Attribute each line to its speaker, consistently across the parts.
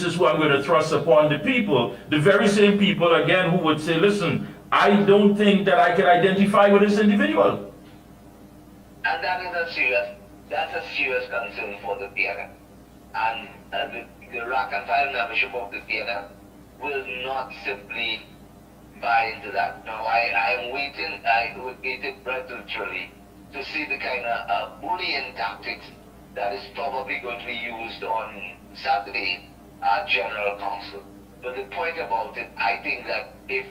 Speaker 1: is who I'm going to thrust upon the people. The very same people, again, who would say, listen, I don't think that I can identify with this individual.
Speaker 2: And that's a serious concern for the PNM. And the rank and file membership of the PNM will not simply buy into that. Now, I would wait literally to see the kind of bullying tactics that is probably going to be used on Saturday at General Council. But the point about it, I think that if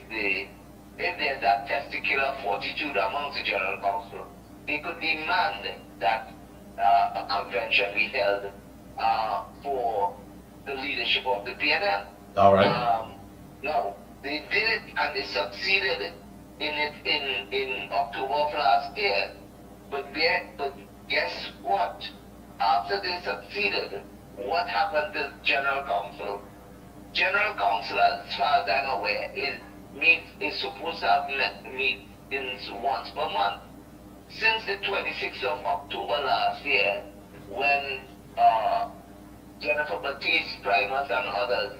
Speaker 2: there's that testicular fortitude amongst the General Council, they could demand that a convention be held for the leadership of the PNM.
Speaker 1: All right.
Speaker 2: No, they did it and they succeeded in it in October of last year. But guess what? After they succeeded, what happened to General Council? General Council, as far as I'm aware, is supposed to have meetings once per month. Since the 26th of October last year, when Jennifer Baptiste, Primus, and others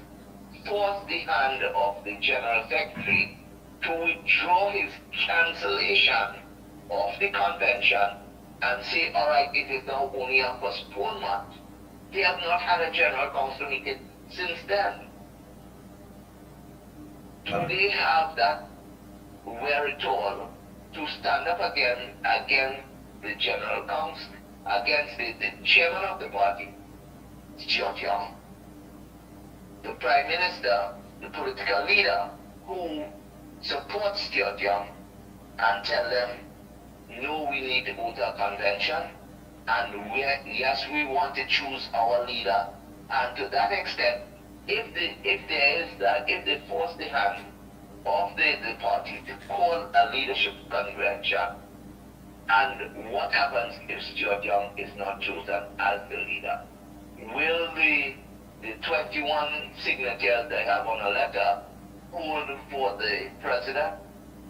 Speaker 2: forced the hand of the General Secretary to withdraw his cancellation of the convention and say, all right, it is now only a postponement. They have not had a General Council meeting since then. Do they have that wherewithal to stand up against the General Council, against the chairman of the party, Stuart Young, the Prime Minister, the political leader who supports Stuart Young, and tell them, no, we need to go to a convention, and yes, we want to choose our leader. And to that extent, if they force the hand of the party to call a leadership convention, and what happens if Stuart Young is not chosen as the leader? Will the 21 signatures they have on a letter hold for the president,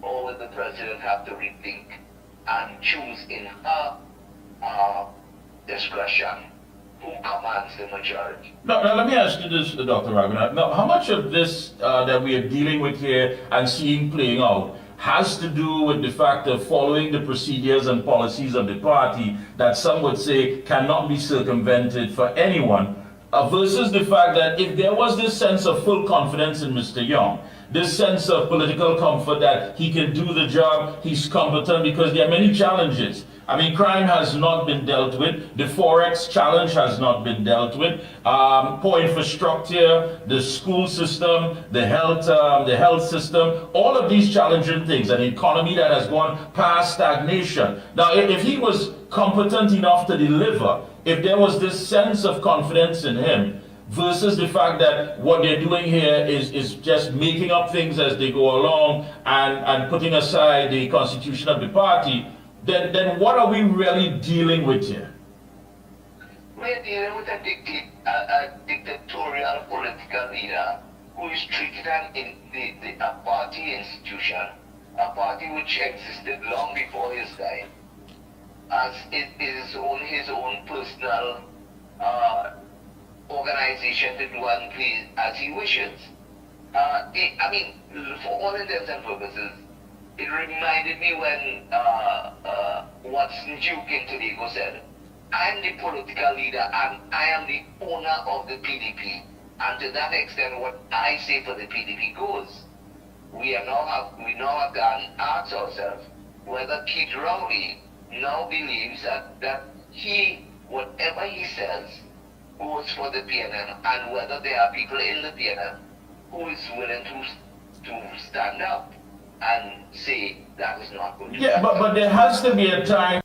Speaker 2: or will the president have to rethink and choose in her discretion who commands the majority?
Speaker 1: Now, let me ask you this, Dr. Raghunath. Now, how much of this that we are dealing with here and seeing playing out has to do with the fact of following the procedures and policies of the party that some would say cannot be circumvented for anyone, versus the fact that if there was this sense of full confidence in Mr. Young, this sense of political comfort that he can do the job, he's competent, because there are many challenges. I mean, crime has not been dealt with. The Forex challenge has not been dealt with. Poor infrastructure, the school system, the health system, all of these challenging things, an economy that has gone past stagnation. Now, if he was competent enough to deliver, if there was this sense of confidence in him, versus the fact that what they're doing here is just making up things as they go along and putting aside the constitution of the party, then what are we really dealing with here?
Speaker 2: We're dealing with a dictatorial political leader who is treated a party institution, a party which existed long before his time, as his own personal organization to do and please as he wishes. I mean, for all intents and purposes, it reminded me when Watson Duke in Tobago said, I am the political leader and I am the owner of the PDP. And to that extent, what I say for the PDP goes. We now have to ask ourselves whether Keith Rowley now believes that whatever he says goes for the PNM, and whether there are people in the PNM who is willing to stand up and say that is not good.
Speaker 1: Yeah, but there has to be a time,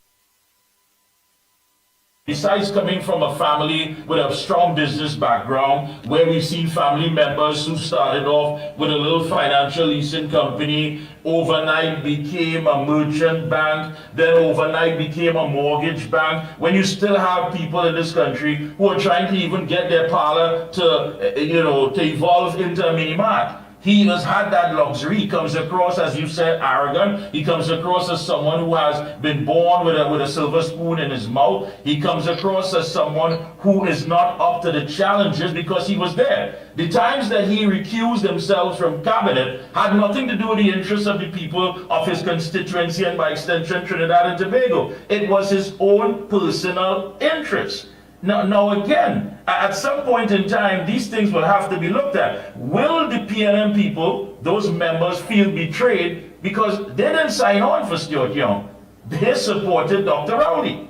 Speaker 1: besides coming from a family with a strong business background, where we've seen family members who started off with a little financial leasing company, overnight became a merchant bank, then overnight became a mortgage bank, when you still have people in this country who are trying to even get their parlor to evolve into a mini mart. He has had that luxury. He comes across, as you said, arrogant. He comes across as someone who has been born with a silver spoon in his mouth. He comes across as someone who is not up to the challenges because he was there. The times that he recused himself from cabinet had nothing to do with the interests of the people of his constituency and by extension Trinidad and Tobago. It was his own personal interest. Now again, at some point in time, these things will have to be looked at. Will the PNM people, those members, feel betrayed because they didn't sign on for Stuart Young? They supported Dr. Rowley.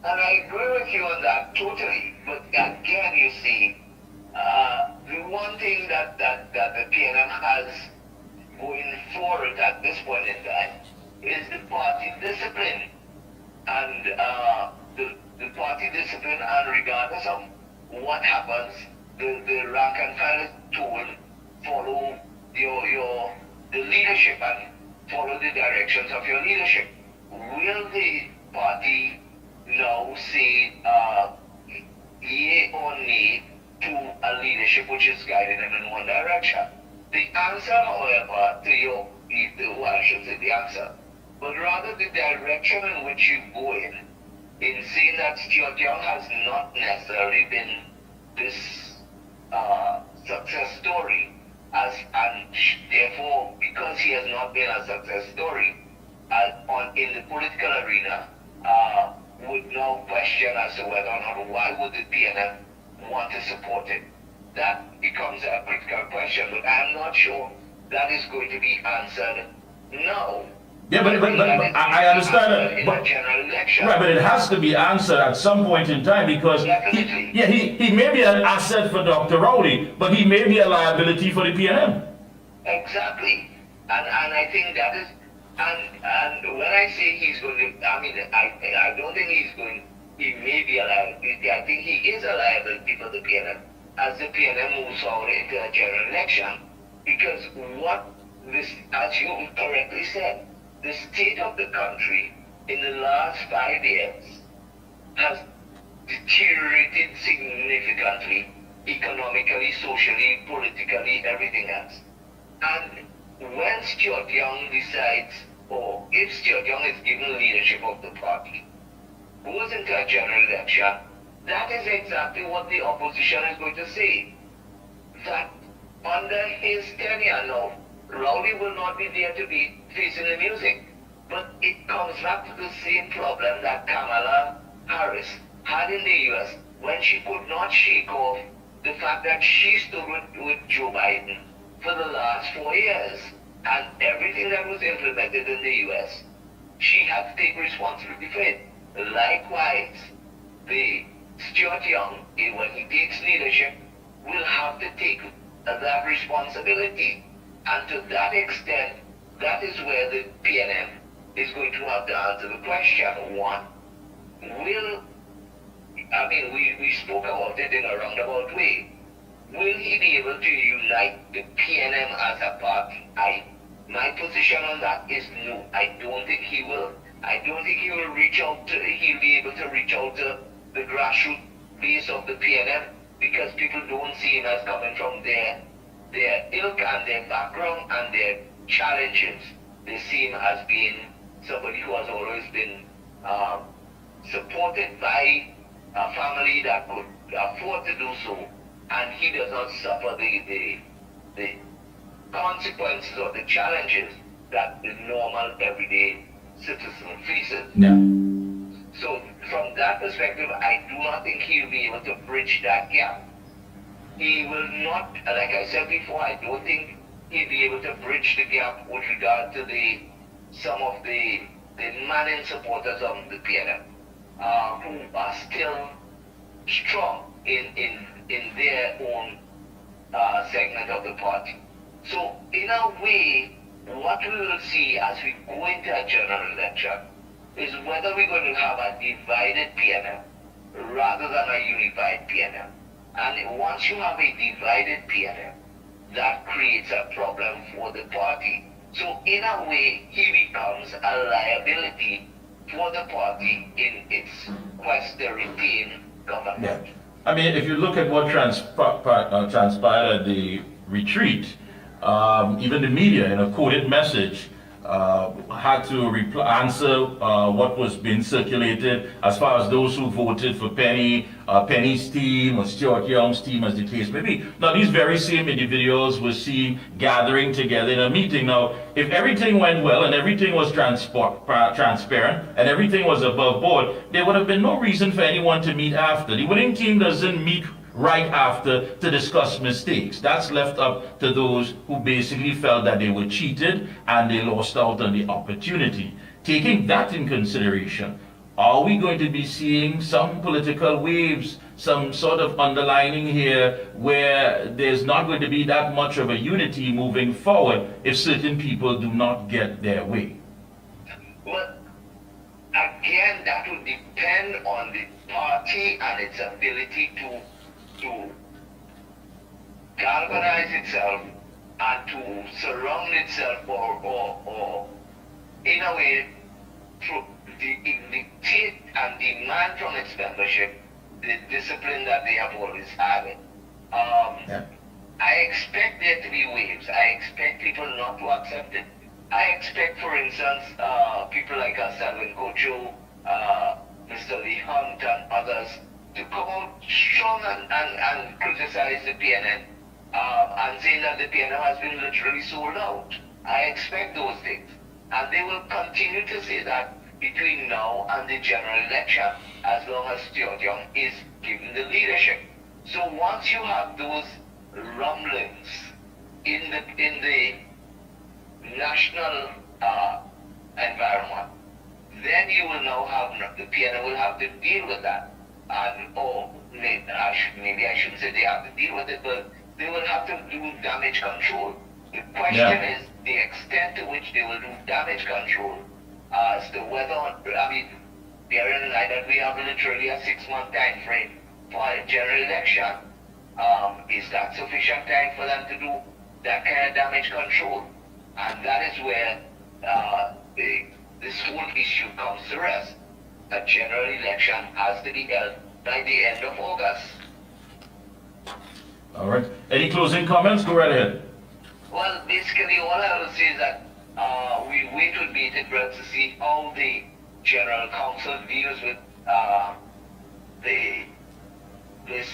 Speaker 2: And I agree with you on that totally. But again, you see, the one thing that the PNM has going forward at this point in time is the party discipline. And the party discipline, and regardless of what happens, the rank and file is told, follow the leadership and follow the directions of your leadership. Will the party now say yea or nay to a leadership which is guiding them in one direction? The answer, however, well, I should say the answer, but rather the direction in which you go in saying that Stuart Young has not necessarily been this success story, and therefore, because he has not been a success story in the political arena, would now question as to whether or not why would the PNM want to support it. That becomes a critical question, but I'm not sure that is going to be answered now.
Speaker 1: Yeah, but I understand that. Right, but it has to be answered at some point in time because he may be an asset for Dr. Rowley, but he may be a liability for the PNM.
Speaker 2: Exactly, and I think that is, and when I say he's going to, I mean, I don't think he may be a liability. I think he is a liability for the PNM as the PNM moves forward into a general election, because as you correctly said, the state of the country in the last 5 years has deteriorated significantly, economically, socially, politically, everything else. And when Stuart Young decides, or if Stuart Young is given leadership of the party, goes into a general election, that is exactly what the opposition is going to say. That under his tenure now, Rowley will not be there to be facing the music. But it comes back to the same problem that Kamala Harris had in the US when she could not shake off the fact that she stood with Joe Biden for the last 4 years. And everything that was implemented in the US, she had to take responsibility for it. Likewise, the Stuart Young, when he takes leadership, will have to take that responsibility. And to that extent, that is where the PNM is going to have to answer the question. One, we spoke about it in a roundabout way. Will he be able to unite the PNM as a party? My position on that is no. I don't think he will. I don't think he'll be able to reach out to the grassroots base of the PNM, because people don't see him as coming from their ilk and their background and their challenges. They see him as being somebody who has always been supported by a family that could afford to do so, and he does not suffer the consequences or the challenges that the normal everyday citizen faces.
Speaker 1: Yeah.
Speaker 2: So from that perspective, I do not think he will be able to bridge that gap. He will not, like I said before, I don't think he'll be able to bridge the gap with regard to some of the Manning supporters of the PNM, who are still strong in their own segment of the party. So in a way, what we will see as we go into a general election is whether we're going to have a divided PNM rather than a unified PNM. And once you have a divided PNM, that creates a problem for the party. So in a way, he becomes a liability for the party in its quest to retain government.
Speaker 1: Yeah. I mean, if you look at what transpired at the retreat. Even the media, in a coded message, had to answer what was being circulated as far as those who voted for Penny's team or Stuart Young's team, as the case may be. Now, these very same individuals were seen gathering together in a meeting. Now, if everything went well and everything was transparent and everything was above board, there would have been no reason for anyone to meet after. The winning team doesn't meet right after to discuss mistakes. That's left up to those who basically felt that they were cheated and they lost out on the opportunity. Taking that in consideration, are we going to be seeing some political waves, some sort of underlining here where there's not going to be that much of a unity moving forward if certain people do not get their way?
Speaker 2: Well, again, that would depend on the party and its ability to galvanize itself and to surround itself or in a way to dictate and demand from its membership the discipline that they have always had. I expect there to be waves. I expect people not to accept it. I expect, for instance, people like Selwyn Kojo, Mr. Lee Hunt and others to come out strong and criticize the PNN and say that the PNN has been literally sold out. I expect those things. And they will continue to say that between now and the general election, as long as Stuart Young is given the leadership. So once you have those rumblings in the national environment, then you will now have, the PNN will have to deal with that. Maybe I shouldn't say they have to deal with it, but they will have to do damage control. The question is the extent to which they will do damage control as to whether, bearing in mind that we have literally a 6-month time frame for a general election, is that sufficient time for them to do that kind of damage control? And that is where this whole issue comes to rest. A general election has to be held by the end of August.
Speaker 1: All right. Any closing comments? Go right ahead.
Speaker 2: Well, basically, all I will say is that we wait with bated breath to see how the General Council deals with this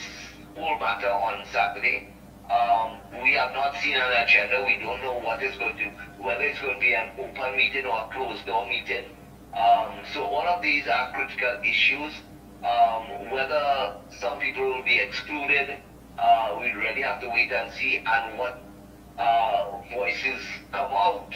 Speaker 2: whole matter on Saturday. We have not seen an agenda. We don't know what is going to, whether it's going to be an open meeting or a closed door meeting. So all of these are critical issues. Whether some people will be excluded, we really have to wait and see, and what voices come out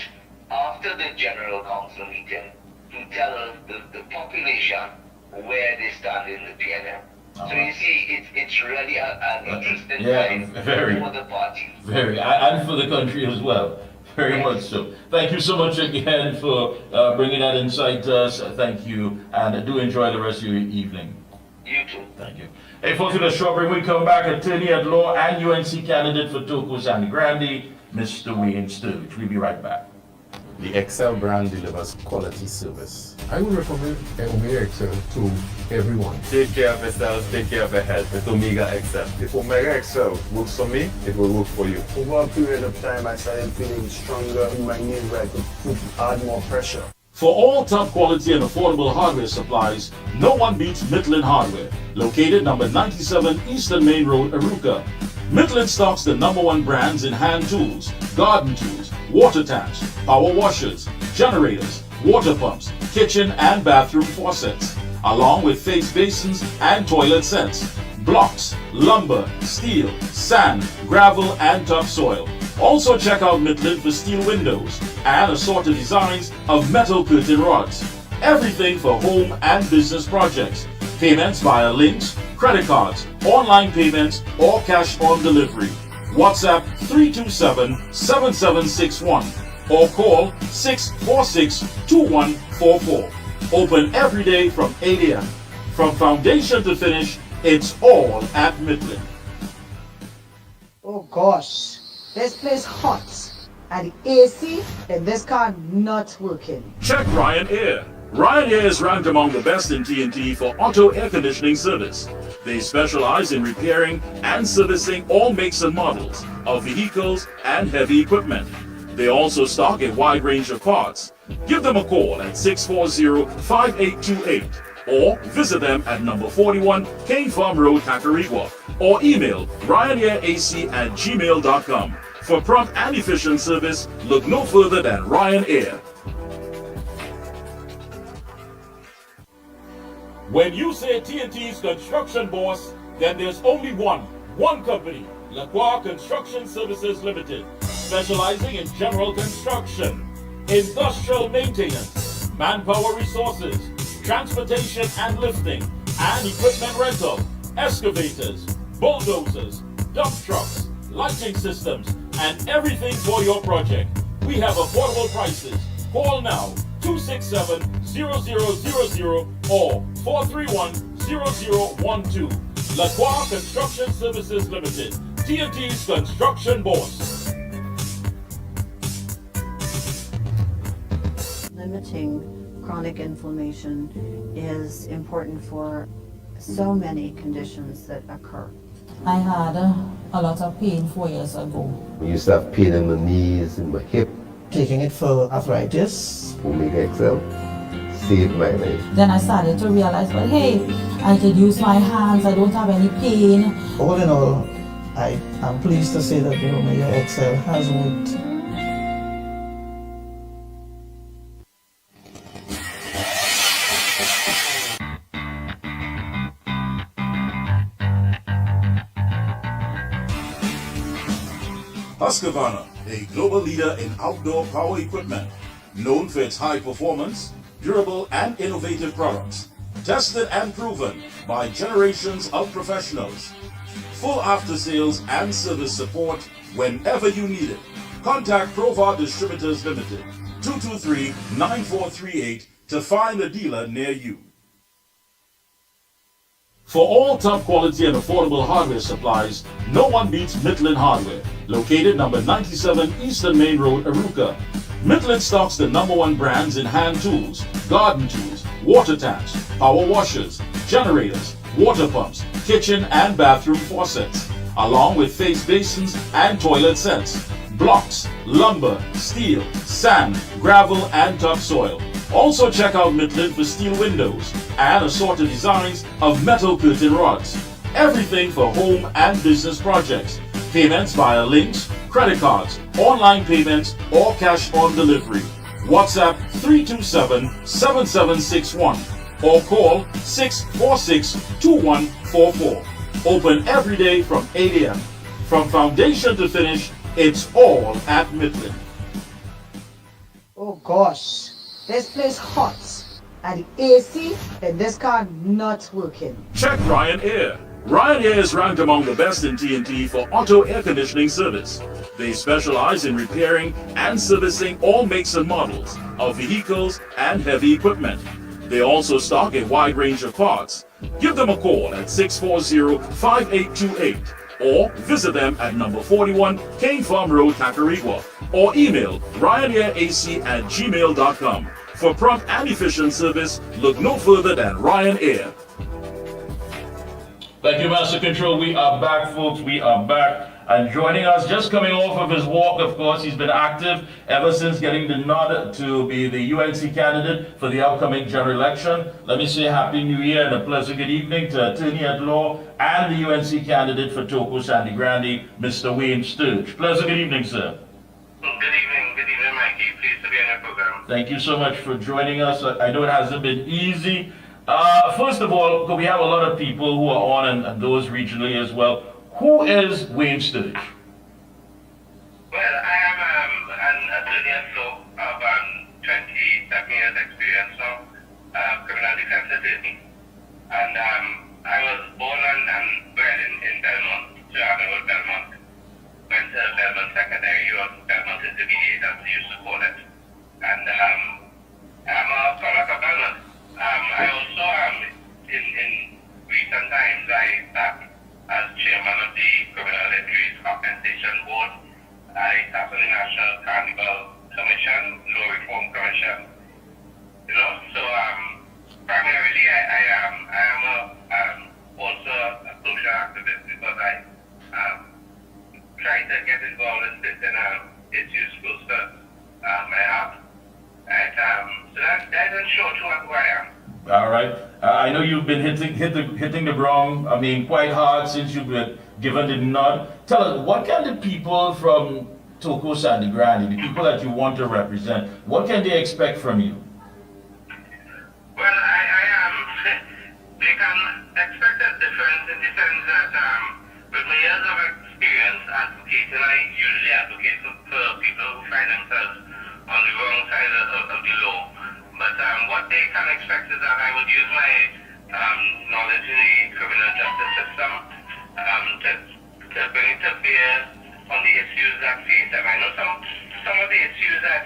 Speaker 2: after the General Council meeting to tell the population where they stand in the PNM. So you see, it's really an interesting time for the party.
Speaker 1: Very, and for the country as well. Very much so. Thank you so much again for bringing that insight to us. Thank you, and do enjoy the rest of your evening.
Speaker 2: You too.
Speaker 1: Thank you. Hey, folks, in a short break, we come back. Attorney at law and UNC candidate for Toko Sandy Grande, Mr. Wayne Sturge. We'll be right back.
Speaker 3: The Excel brand delivers quality service.
Speaker 4: I would recommend Omega Excel to everyone.
Speaker 3: Take care of yourselves, take care of your health with Omega Excel.
Speaker 5: If Omega Excel works for me, it will work for you. Over a period of time, I started feeling stronger in my knees where I could add more pressure.
Speaker 6: For all top quality and affordable hardware supplies, no one beats Midland Hardware, located number 97 Eastern Main Road, Aruca. Midland stocks the #1 brands in hand tools, garden tools, water tanks, power washers, generators, water pumps, kitchen and bathroom faucets, along with face basins and toilet sets, blocks, lumber, steel, sand, gravel and topsoil. Also check out Midland for steel windows and assorted designs of metal curtain rods. Everything for home and business projects. Payments via links, credit cards, online payments, or cash on delivery. WhatsApp 327-7761 or call 646-2144. Open every day from 8 a.m. From foundation to finish, it's all at Midland.
Speaker 7: Oh gosh, this place hot and the AC in this car not working.
Speaker 6: Check Ryan Air. Ryanair is ranked among the best in TNT for auto air conditioning service. They specialize in repairing and servicing all makes and models of vehicles and heavy equipment. They also stock a wide range of parts. Give them a call at 640-5828 or visit them at number 41 Cane Farm Road, Kakarigua, or email ryanairac@gmail.com. For prompt and efficient service, look no further than Ryanair. When you say TNT's construction boss, then there's only one company, Lacroix Construction Services Limited, specializing in general construction, industrial maintenance, manpower resources, transportation and lifting, and equipment rental, excavators, bulldozers, dump trucks, lighting systems, and everything for your project. We have affordable prices. Call now 267-0000 or 431-0012. Lacroix Construction Services Limited, TNT's construction boss.
Speaker 8: Limiting chronic inflammation is important for so many conditions that occur.
Speaker 9: I had a lot of pain 4 years ago.
Speaker 10: I used to have pain in my knees and my hip.
Speaker 11: Taking it for arthritis.
Speaker 10: Omega XL saved my life.
Speaker 9: Then I started to realize, well, hey, I could use my hands, I don't have any pain.
Speaker 11: All in all, I am pleased to say that the Omega XL has worked.
Speaker 6: Husqvarna, a global leader in outdoor power equipment, known for its high performance, durable and innovative products, tested and proven by generations of professionals. Full after sales and service support whenever you need it. Contact Provar Distributors Limited, 223-9438 to find a dealer near you. For all top quality and affordable hardware supplies, no one beats Midland Hardware, located number 97 Eastern Main Road, Aruka. Midland stocks the #1 brands in hand tools, garden tools, water tanks, power washers, generators, water pumps, kitchen and bathroom faucets, along with face basins and toilet sets, blocks, lumber, steel, sand, gravel and topsoil. Also check out Midland for steel windows and assorted designs of metal curtain rods. Everything for home and business projects. Payments via links, credit cards, online payments, or cash on delivery. WhatsApp 327-7761 or call 646-2144. Open every day from 8 a.m. From foundation to finish, it's all at Midland.
Speaker 7: Oh gosh, this place hot. And the AC in this car not working.
Speaker 6: Check Ryanair. Ryanair is ranked among the best in TNT for auto air conditioning service. They specialize in repairing and servicing all makes and models of vehicles and heavy equipment. They also stock a wide range of parts. Give them a call at 640-5828 or visit them at number 41 Cane Farm Road, Kakarigua, or email ryanairac@gmail.com. For prompt and efficient service, look no further than Ryanair.
Speaker 1: Thank you, Master Control. We are back, folks. We are back. And joining us, just coming off of his walk, of course, he's been active ever since getting the nod to be the UNC candidate for the upcoming general election. Let me say Happy New Year and a pleasant good evening to Attorney at Law and the UNC candidate for Toko Sandy Grande, Mr. Wayne Sturge. Pleasant good evening, sir.
Speaker 2: Good evening, Mikey. Pleased to be on your program.
Speaker 1: Thank you so much for joining us. I know it hasn't been easy. First of all, we have a lot of people who are on and those regionally as well. Who is Wayne Sturge?
Speaker 2: Well, I am an attorney at law of 27 years experience now, criminal defense attorney. And I was born and bred in Belmont, German Road, Belmont. Went to Belmont Secondary or Belmont Intermediate, as we used to call it. And I'm a product of Belmont. I also in recent times I sat as chairman of the Criminal Injuries Compensation Board. I sat on the National Carnival Commission, Law Reform Commission. You know, so I am also a social activist because I try to get involved in certain issues close to my heart. And so that's in short who I am.
Speaker 1: All right. I know you've been hitting the Bronx, I mean, quite hard since you've been given the nod. Tell us, what can the people from Toko Sandy Grande, the people that you want to represent, what can they expect from you?
Speaker 2: Well, they can expect a difference in the sense that with my years of experience advocating, I usually advocate for people who find themselves on the wrong side of the law. But what they can expect is that I would use my knowledge in the criminal justice system to bring it to bear on the issues that face them. I know some of the issues that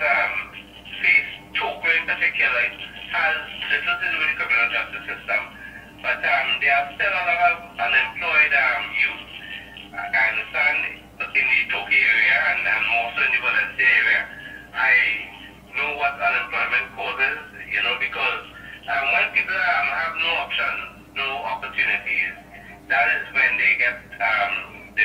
Speaker 2: face Toko in particular has little to do with the criminal justice system, but there are still a lot of unemployed youth. I understand in the Toko area and more so in the Valencia area. I know what unemployment causes, because when people have no options, no opportunities, that is when they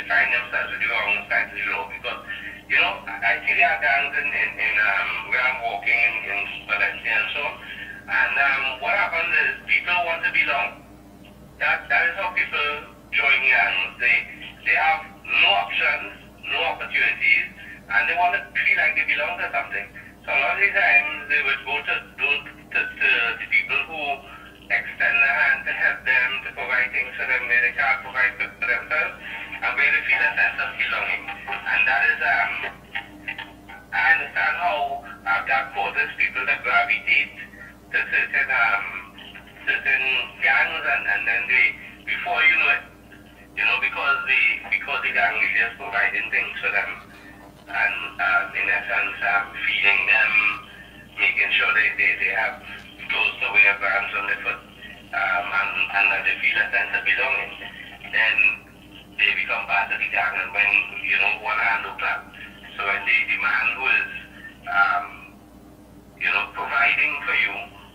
Speaker 2: find themselves with the wrong side of the law. Because, I see there are gangs where I'm walking in Valencia and so on, and what happens is people want to belong. That is how people join gangs. They have no options, no opportunities, and they want to feel like they belong to something. So a lot of the times they would go to the people who extend their hand to help them, to provide things for them where they can't provide for themselves, and where they feel a sense of belonging. And that is, I understand how that causes people to gravitate to certain gangs, and then before you know it, because the gang leader is providing things for them, and in essence feeding them, making sure they have clothes to wear, brands on their foot, and that they feel a sense of belonging, then they become part of the gang, and when, one hand no clap. So when the man who is, providing for you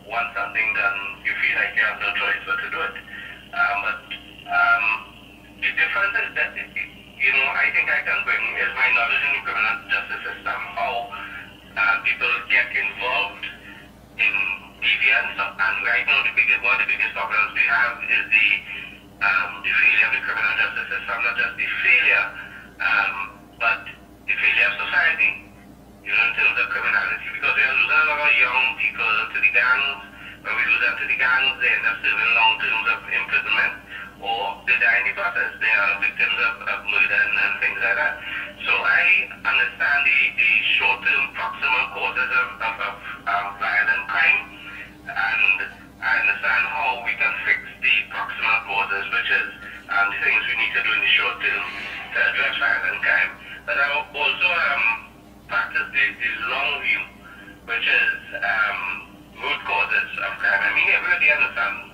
Speaker 2: wants something done, you feel like you have no choice but to do it. But the difference is that, I think I can bring is my knowledge in the criminal justice system, how people get involved in deviance, and right now one of the biggest problems we have is the failure of the criminal justice system, not just the failure, but the failure of society, in terms of criminality, because we are losing a lot of young people to the gangs. When we lose them to the gangs, they end up serving long terms of imprisonment, or they die in the process. They are victims of murder and things like that. So I understand the short-term proximal causes of violent crime, and I understand how we can fix the proximal causes, which is the things we need to do in the short term to address violent crime. But I also practice the long view, which is root causes of crime. I mean, everybody understands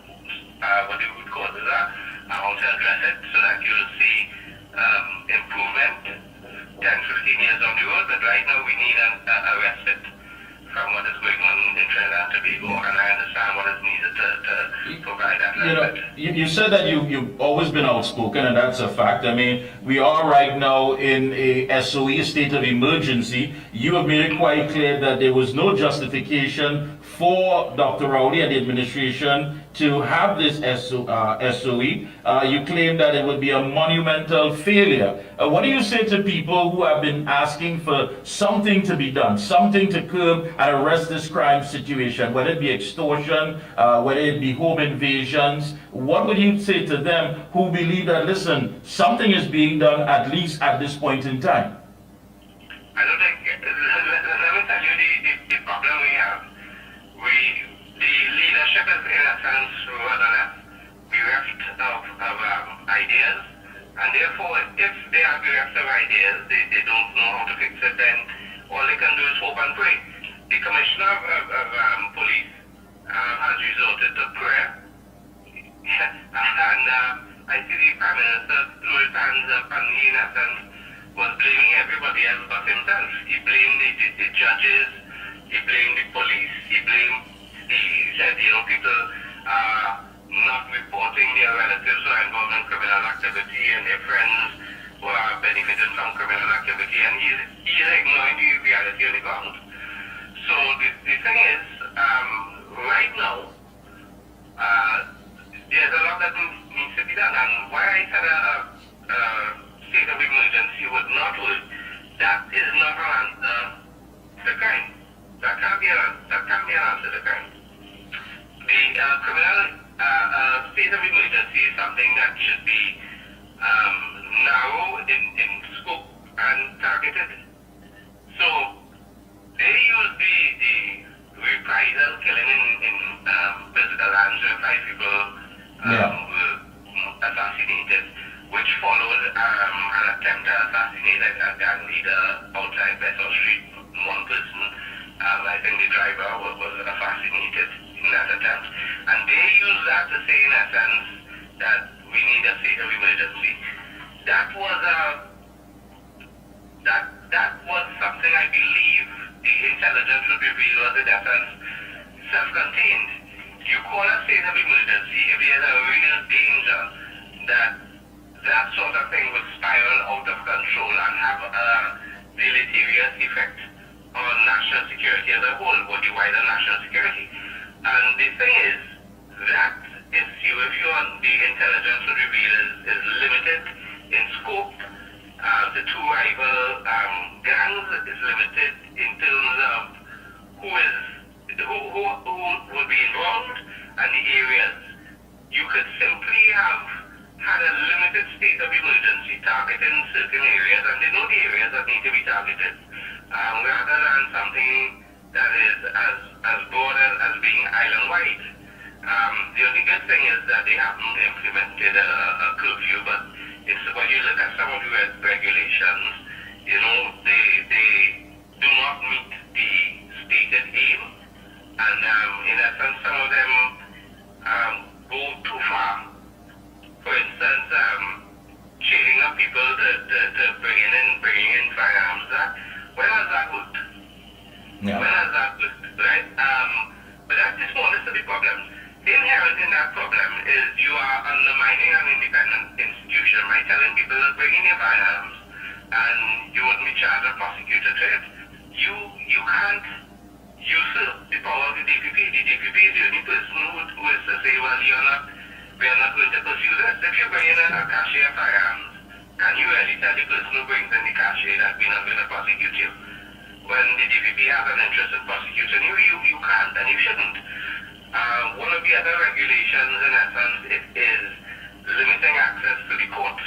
Speaker 2: what the root causes are, and how to address it so that you'll see improvement 10, 15 years on the road. But right now we need a respite from what is going on in Trinidad and Tobago, and I understand what is needed to provide that respite.
Speaker 1: You said that you've always been outspoken, and that's a fact. I mean, we are right now in a SOE, a state of emergency. You have made it quite clear that there was no justification for Dr. Rowley and the administration to have this SOE. You claim that it would be a monumental failure. What do you say to people who have been asking for something to be done, something to curb and arrest this crime situation, whether it be extortion, whether it be home invasions? What would you say to them who believe that, listen, something is being done at least at this point in time?
Speaker 2: I don't think, let me tell you the problem we have. The leadership is in a sense rather bereft of ideas, and therefore if they are bereft of ideas, they don't know how to fix it, then all they can do is hope and pray. The commissioner of police has resorted to prayer, and I see the Prime Minister threw his hands up, and he in essence was blaming everybody else but himself. He blamed the judges, he blamed the police, he said, people not reporting their relatives who are involved in criminal activity and their friends who are benefiting from criminal activity, and he's ignoring the reality on the ground. So the thing is, right now, there's a lot that needs to be done, and why I said a state of emergency would not work, that is not an answer to the crime. That can't be an answer to the crime. The criminal state of emergency is something that should be narrow in scope and targeted. So they use the reprisal killing in physical hands where 5 people were assassinated, which followed an attempt to assassinate a gang leader outside Bethel Street. One person, I think the driver was assassinated in that attempt. And they use that to say, in essence, that we need a state of emergency. That was something I believe the intelligence would reveal was, in essence, self-contained. You call a state of emergency if there's a real danger that sort of thing would spiral out of control and have a deleterious effect on national security as a whole, or the wider national security. And the thing is, that issue, if you want the intelligence would reveal, is limited in scope. The two rival gangs is limited in terms of who would be involved and the areas. You could simply have had a limited state of emergency targeting certain areas, and they know the areas that need to be targeted, rather than something that is as broad as being island-wide. The only good thing is that they haven't implemented a curfew, but it's when you look at some of the regulations, you know, they do not meet the stated aim, and in essence, some of them go too far. For instance, chaining up people to bringing in firearms. When has that worked?
Speaker 1: Yeah.
Speaker 2: When has that worked, right? But that's the smallest of the problems. Inherent in that problem is you are undermining an independent institution by telling people that bringing your firearms and you wouldn't be charged or prosecuted for it. You can't usurp the power of the DPP. The DPP is the only person who is to say, well, we are not going to pursue this. If you're bringing in a cache of firearms, can you really tell the person who brings in the cache that we're not going to prosecute you? When the DPP has an interest in prosecuting you, you can't and you shouldn't. One of the other regulations, in essence, is limiting access to the courts,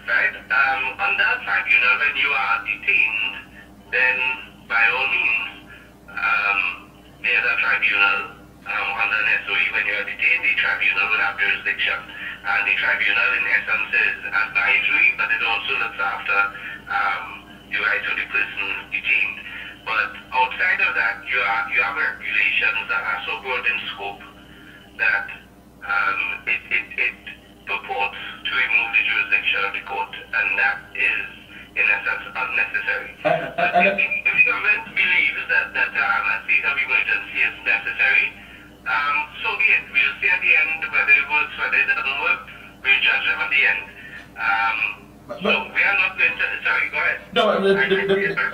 Speaker 2: right? Under a tribunal, when you are detained, then by all means, there's a tribunal under an SOE. When you are detained, the tribunal will have jurisdiction. And the tribunal, in essence, is advisory, but it also looks after the rights of the person detained. But outside of that, you have regulations that are so broad in scope that it purports to remove the jurisdiction of the court, and that is, in essence, unnecessary. If the government believes that a state of emergency is necessary, so be it. We'll see at the end whether it works, whether it doesn't work. We'll judge them at the end. So we are not going to. Sorry, go ahead.
Speaker 1: No, I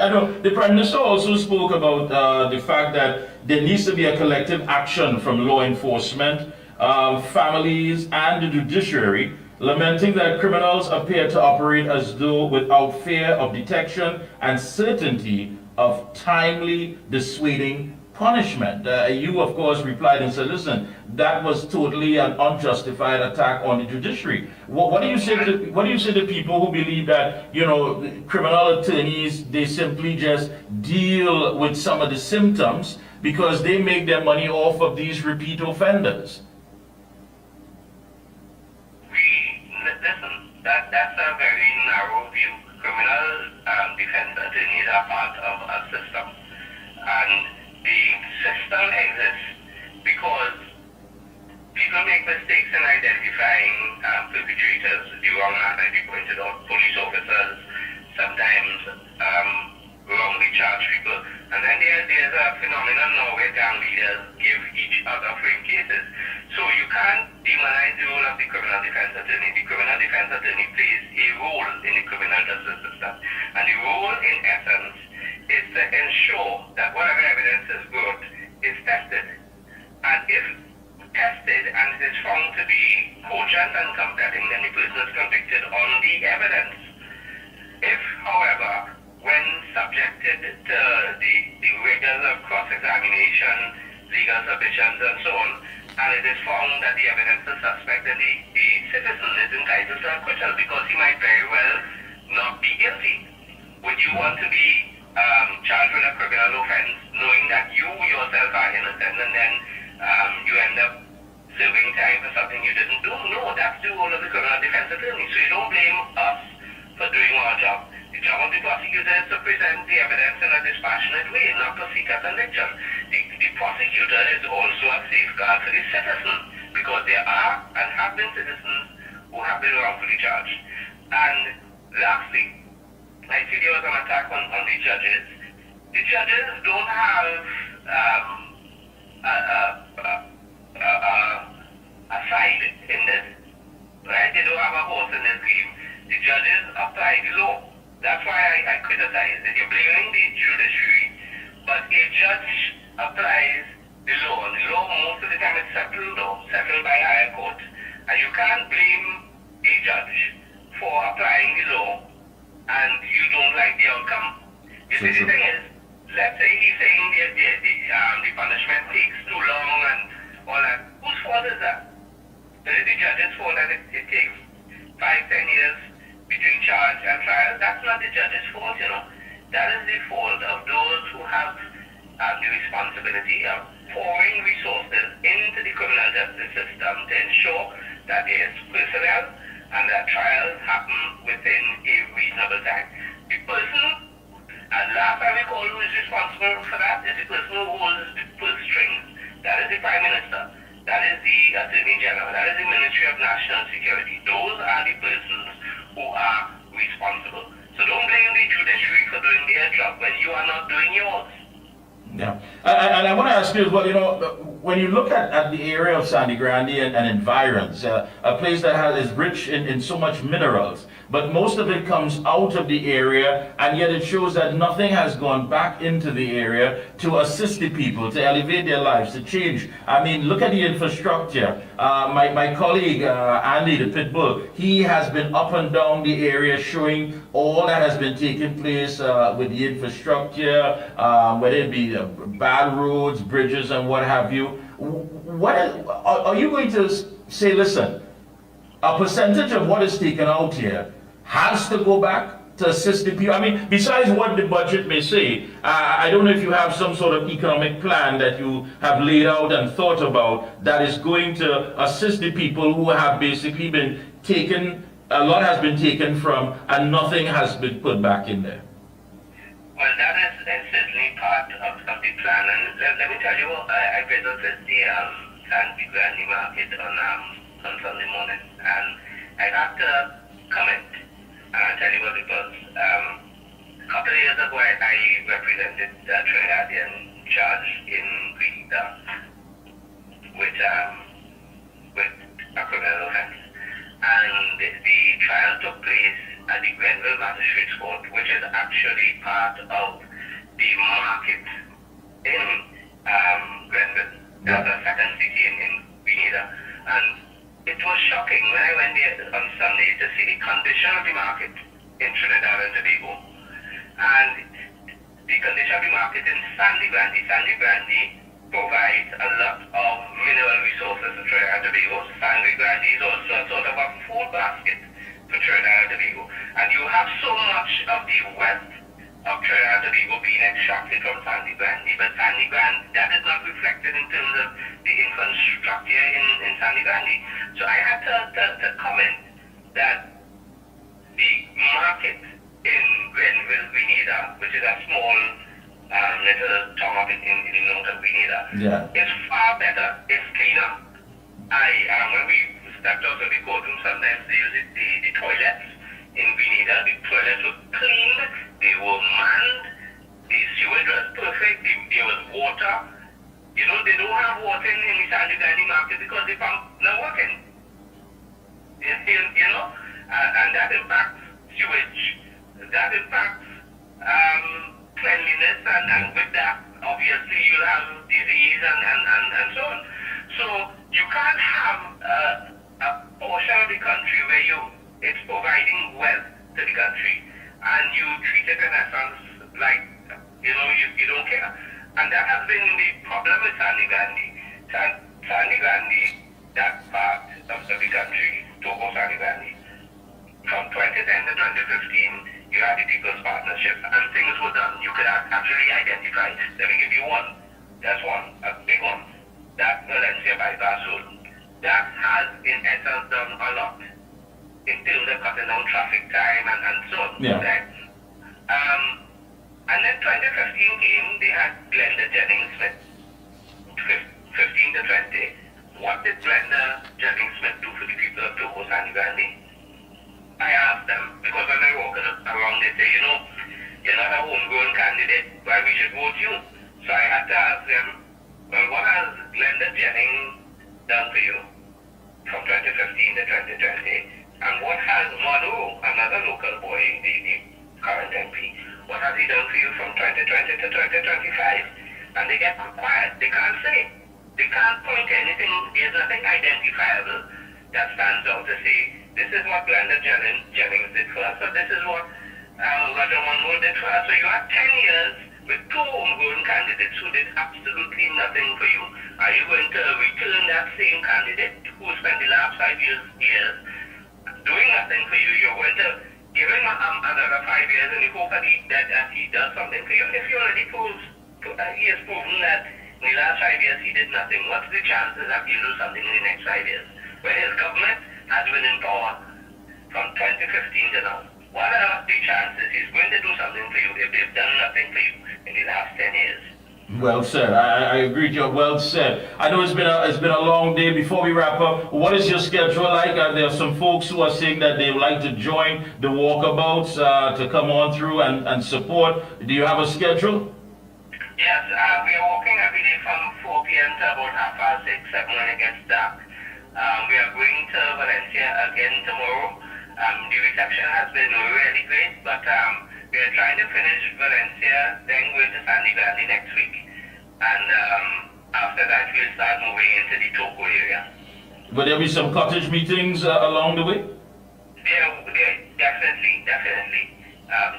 Speaker 1: know the Prime Minister also spoke about the fact that there needs to be a collective action from law enforcement, families, and the judiciary, lamenting that criminals appear to operate as though without fear of detection and certainty of timely dissuading punishment. You, of course, replied and said, listen, that was totally an unjustified attack on the judiciary. What do you say to people who believe that, you know, criminal attorneys, they simply just deal with some of the symptoms because they make their money off of these repeat offenders?
Speaker 2: Listen, that's a very narrow view. Criminal defense attorneys are part of a system. And the system exists because people make mistakes in identifying perpetrators. The wrong act, like you pointed out, police officers sometimes wrongly charge people. And then there's a phenomenon now where gang leaders give each other frame cases. So you defense attorney. The criminal defense attorney plays a role in the criminal justice system. And the role, in essence, is to ensure that whatever evidence is brought is tested. And if tested and it is found to be cogent and compelling, then the person is convicted on the evidence. If, however, when subjected to the rigors of cross-examination, legal submissions, and so on, and it is found that the evidence is suspect, then the citizen is entitled to acquittal because he might very well not be guilty. Would you want to be charged with a criminal offense knowing that you yourself are innocent and then you end up serving time for something you didn't do? No, that's the role of the criminal defense attorney. So you don't blame us for doing our job. The job of the prosecutor is to present the evidence in a dispassionate way, not to seek a conviction. The prosecutor is also a safeguard for the citizen because there are and have been citizens who have been wrongfully charged. And lastly, I see there was an attack on the judges. The judges don't have a side in this, right? They don't have a horse in this game. The judges apply the law. That's why I criticize it. You're blaming the judiciary, but a judge applies the law. The law, most of the time, is settled by higher court. And you can't blame a judge for applying the law and you don't like the outcome. You see, the thing is, let's say he's saying the punishment takes too long and all that. Whose fault is that? Is it the judge's fault that it takes 5-10 years between charge and trial? That's not the judge's fault, you know. That is the fault of those who have the responsibility of pouring resources into the criminal justice system to ensure that there is personnel and that trials happen within a reasonable time. The person, and last I recall, who is responsible for that is the person who holds the purse strings. That is the Prime Minister. That is the Attorney General. That is the Ministry of National Security. Those are the persons who are responsible. So don't blame the judiciary for doing their job when you are not doing yours.
Speaker 1: Yeah, and I want to ask you as well, you know, when you look at the area of Sandy Grande and environs, a place that is rich in so much minerals, but most of it comes out of the area, and yet it shows that nothing has gone back into the area to assist the people, to elevate their lives, to change. I mean, look at the infrastructure. My colleague, Andy, the pit bull, he has been up and down the area showing all that has been taking place with the infrastructure, whether it be bad roads, bridges, and what have you. Are you going to say, listen, a percentage of what is taken out here has to go back to assist the people? I mean, besides what the budget may say, I don't know if you have some sort of economic plan that you have laid out and thought about that is going to assist the people who have basically been taken, a lot has been taken from, and nothing has been put back in there.
Speaker 2: Well, that is certainly part of the plan. And let me tell you, I visited the Sandy Grande market on Sunday morning, and I had to comment, and I'll tell you what it was. A couple of years ago, I represented the Trinidadian judge in Grenada with a criminal offense. And the trial took place at the Grenville Magistrates Court, which is actually part of the market in Grenville. That's the second city in Grenada. And it was shocking when I went there on Sunday to see the condition of the market in Trinidad and Tobago. And the condition of the market in Sandy Grande. Sandy Grande provides a lot of mineral resources to Trinidad and Tobago. Sandy Grande is also a sort of a food basket for Trinidad and Tobago. And you have so much of the wealth of Trinidad and Tobago being extracted from Sandy Grande, but Sandy Grande, that is not reflected in terms of the infrastructure in Sandy Grande. So I had to comment that the market in Grenville, Grenada, which is a small little town up in the north of Grenada, is far better, it's cleaner. When we stepped out of the courtroom, sometimes they use the toilets in Grenada. The toilets were cleaned, they were manned, the sewage was perfect, there was water. You know, they don't have water in the Sandy Grande market because the pump not working. You you know, and that impacts sewage, that impacts cleanliness, and with that, obviously, you'll have disease and so on. So you can't have a portion of the country where it's providing wealth to the country, and you treat it in essence like, you know, you don't care. And that has been the problem with Sani Gandhi. Sani Gandhi, that part of the country, Togo Sani Gandhi, from 2010 to 2015, you had the People's Partnership, and things were done. You could actually identify. Let me give you one. That's one, a big one. That Valencia bypass road. That has, in essence, done a lot in terms of cutting down traffic time and so on.
Speaker 1: Yeah.
Speaker 2: Right? And then 2015 came, they had Glenda Jennings-Smith, 15 to 20. What did Glenda Jennings-Smith do for the people of Togo Sani Gandhi? I asked them, because when I walk around, they say, you know, you're not a homegrown candidate, why we should vote you? So I had to ask them, well, what has Glenda Jennings done for you from 2015 to 2020? And what has Manu, another local boy, the current MP, what has he done for you from 2020 to 2025? And they get quiet. They can't say. They can't point to anything. There's nothing identifiable that stands out to say, this is what Glenda Jennings did for us, or this is what Roger Monroe did for us. So you had 10 years with two homegrown candidates who did absolutely nothing for you. Are you going to return that same candidate who spent the last 5 years doing nothing for you? You're going to give him another 5 years and you hope that he does something for you. If he already he has proven that in the last 5 years he did nothing, what's the chances that he'll do something in the next 5 years? When his government has been in power from 2015 to now, what are the chances he's going to do something for you if they've done nothing for you in the last 10 years?
Speaker 1: Well said. I agree with you. Well said. I know it's been a long day. Before we wrap up, what is your schedule like? There are some folks who are saying that they would like to join the walkabouts to come on through and support. Do you have a schedule?
Speaker 2: Yes, we are walking every day from 4 p.m. to about 6:30, 7 when it gets dark. We are going to Valencia again tomorrow. The reception has been really great, but we are trying to finish Valencia, then going to Sani Gandhi next week. And after that, we'll start moving into the Togo area.
Speaker 1: Will there be some cottage meetings along the way?
Speaker 2: Yeah, definitely.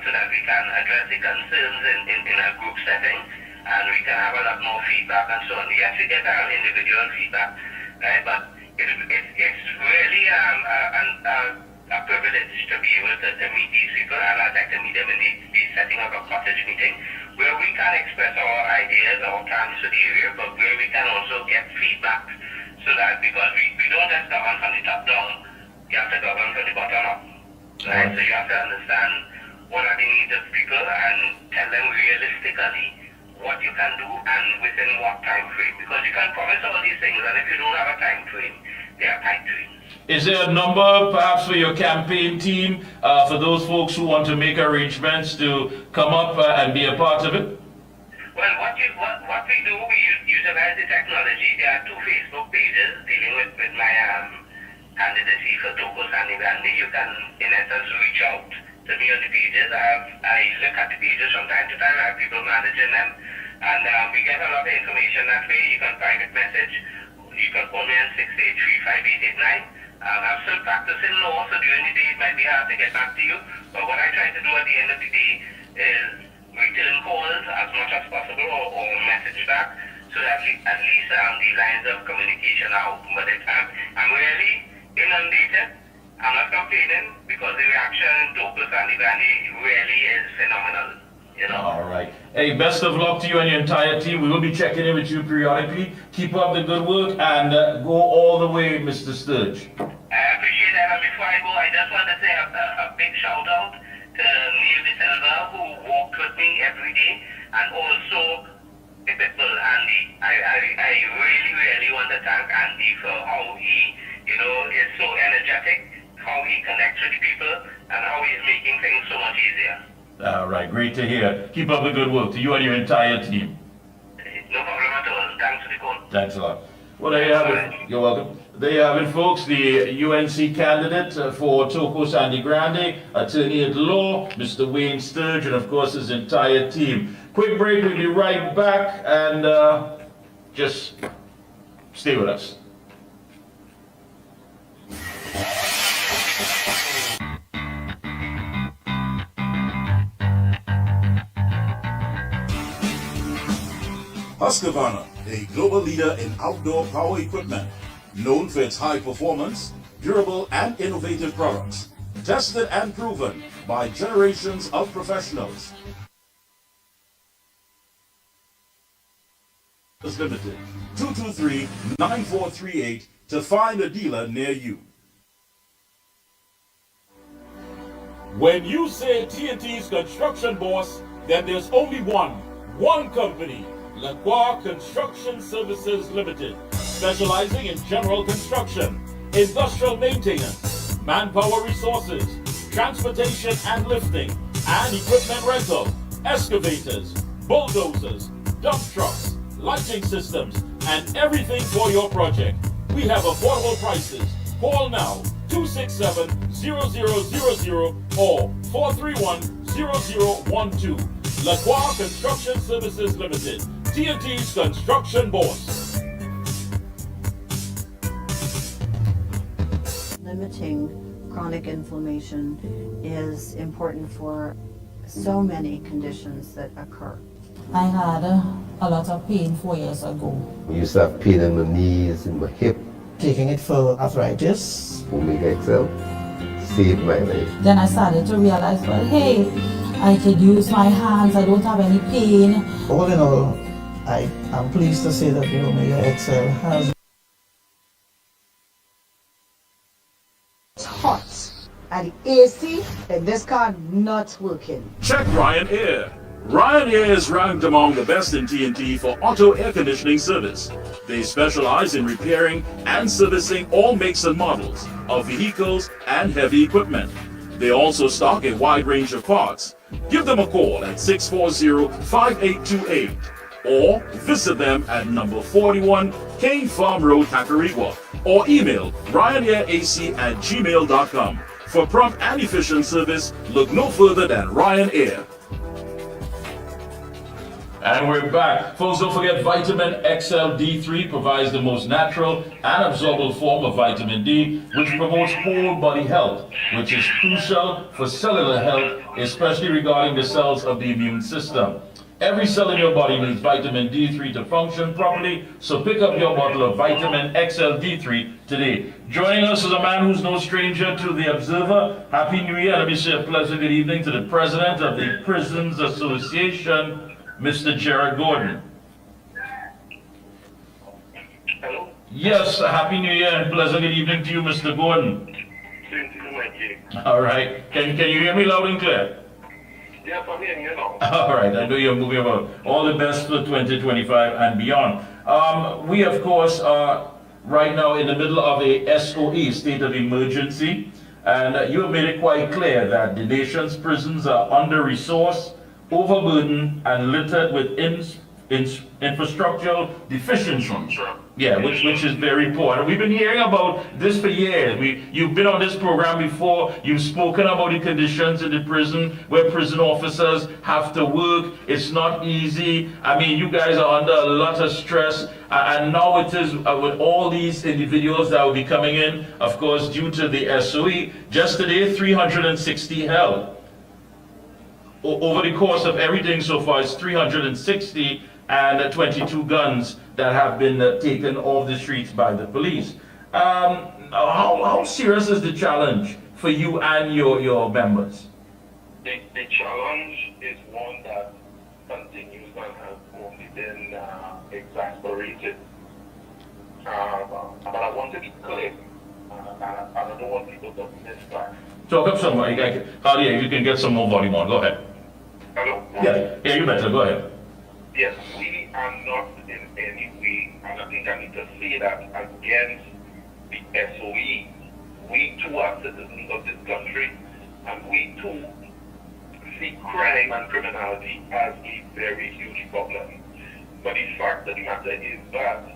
Speaker 2: So that we can address the concerns in a group setting, and we can have a lot more feedback and so on. Yes, we get our individual feedback, right? But it's really a privilege to be able to meet these people, and I'd like to meet them in the setting of a cottage meeting, where we can express our ideas, our plans for the area, but where we can also get feedback, so that because we don't just govern from the top down, you have to govern from the bottom up, right? So you have to understand what are the needs of people and tell them realistically what you can do and within what time frame, because you can promise all these things, and if you don't have a time frame, they are tight dreams.
Speaker 1: Is there a number perhaps for your campaign team, for those folks who want to make arrangements to come up and be a part of it?
Speaker 2: Well, what we do, we utilize the technology. There are 2 Facebook pages dealing with my candidacy for Togo Sani Gandhi. You can, in essence, reach out to me on the pages. I look at the pages from time to time. I have people managing them, and we get a lot of information that way. You can private message. You can call me on 683-5889. I'm still practicing law, so during the day it might be hard to get back to you. But what I try to do at the end of the day is return calls as much as possible or message back, so that at least the lines of communication are open. But I'm really inundated. I'm not complaining, because the reaction in Togo Sani Gandhi really is phenomenal. You know?
Speaker 1: All right. Hey, best of luck to you and your entire team. We will be checking in with you periodically. Keep up the good work and go all the way, Mr. Sturge.
Speaker 2: I appreciate that. And before I go, I just want to say a big shout out to Neil De Silva, who walked with me every day, and also the people, Andy. I really want to thank Andy for how he, is so energetic, how he connects with the people, and how he's making things so much easier.
Speaker 1: All right, great to hear. Keep up the good work to you and your entire team.
Speaker 2: No problem at all. Thanks for the call.
Speaker 1: Thanks a lot. Well, there you have it. You're welcome. There you have it, folks. The UNC candidate for Toco Sandy Grande, attorney at law, Mr. Wayne Sturge, and of course his entire team. Quick break. We'll be right back, and just stay with us.
Speaker 6: Husqvarna, a global leader in outdoor power equipment, known for its high performance, durable and innovative products, tested and proven by generations of professionals. Limited, 223-9438 to find a dealer near you. When you say TNT's construction boss, then there's only one company. Lennox Construction Services Limited, specializing in general construction, industrial maintenance, manpower resources, transportation and lifting, and equipment rental, excavators, bulldozers, dump trucks, lighting systems, and everything for your project. We have affordable prices. Call now 267-0000 or 431-0012. Lennox Construction Services Limited, TNT's construction boss.
Speaker 8: Limiting chronic inflammation is important for so many conditions that occur.
Speaker 9: I had a lot of pain 4 years ago.
Speaker 10: I used to have pain in my knees, in my hip.
Speaker 11: Taking it for arthritis.
Speaker 10: Omega XL saved my life.
Speaker 9: Then I started to realize, well, hey, I could use my hands, I don't have any pain.
Speaker 11: All in all, I am pleased to say that the Omega XL has.
Speaker 7: It's hot. And the AC in this car not working.
Speaker 6: Check Ryan Air. Ryan Air is ranked among the best in TNT for auto air conditioning service. They specialize in repairing and servicing all makes and models of vehicles and heavy equipment. They also stock a wide range of parts. Give them a call at 640-5828 or visit them at number 41 Kane Farm Road, Tacarigua, or email ryanairac@gmail.com. For prompt and efficient service, look no further than Ryan Air.
Speaker 1: And we're back. Folks, don't forget Vitamin XL D3 provides the most natural and absorbable form of vitamin D, which promotes whole body health, which is crucial for cellular health, especially regarding the cells of the immune system. Every cell in your body needs vitamin D3 to function properly, so pick up your bottle of Vitamin XL D3 today. Joining us is a man who's no stranger to the Observer. Happy New Year. Let me say a pleasant good evening to the President of the Prisons Association, Mr. Jared Gordon.
Speaker 2: Hello?
Speaker 1: Yes, Happy New Year and pleasant good evening to you, Mr. Gordon.
Speaker 2: Same to you, Mikey.
Speaker 1: All right. Can you hear me loud and clear?
Speaker 2: Yes, I'm hearing you now.
Speaker 1: All right. I know you're moving about. All the best for 2025 and beyond. We, of course, are right now in the middle of a SOE, state of emergency, and you have made it quite clear that the nation's prisons are under-resourced, overburdened, and littered with infrastructural deficiencies.
Speaker 2: Sure.
Speaker 1: Yeah, which is very important. We've been hearing about this for years. You've been on this program before. You've spoken about the conditions in the prison where prison officers have to work. It's not easy. I mean, you guys are under a lot of stress. And now it is with all these individuals that will be coming in, of course, due to the SOE. Just today, 360 held. Over the course of everything so far, it's 360 and 22 guns that have been taken off the streets by the police. How serious is the challenge for you and your members?
Speaker 2: The challenge is one that continues and has only been exasperated. But I want to be clear, and I don't want people to miss that.
Speaker 1: Talk up some, Carly, you can get some more volume on. Go ahead.
Speaker 2: Hello?
Speaker 1: Yeah, you better. Go ahead.
Speaker 2: Yes, we are not in any way, and I think I need to say that, against the SOE. We too are citizens of this country, and we too see crime and criminality as a very huge problem. But the fact of the matter is that